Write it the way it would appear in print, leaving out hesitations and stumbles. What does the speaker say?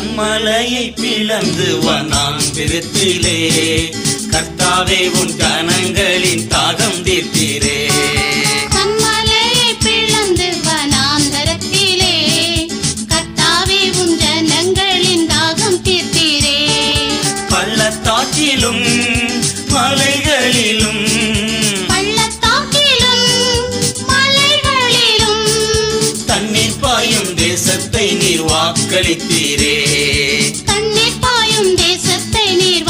கண்மலையை பிளந்து வனாந்திரத்திலே கர்த்தாவே உன் கனங்களின் தாகம் தீர்த்தீரே. கண்மலையை பிளந்து வனாந்தரத்திலே கர்த்தாவே உன் ஜனங்களின் தாகம் தீர்த்தீரே. பள்ளத்தாக்கிலும் மலைகளிலும் தண்ணீர் பாயும் தேசத்தை நீர் வாக்களித்தீரே. தண்ணீர் பாயும் தேசத்தை நீர்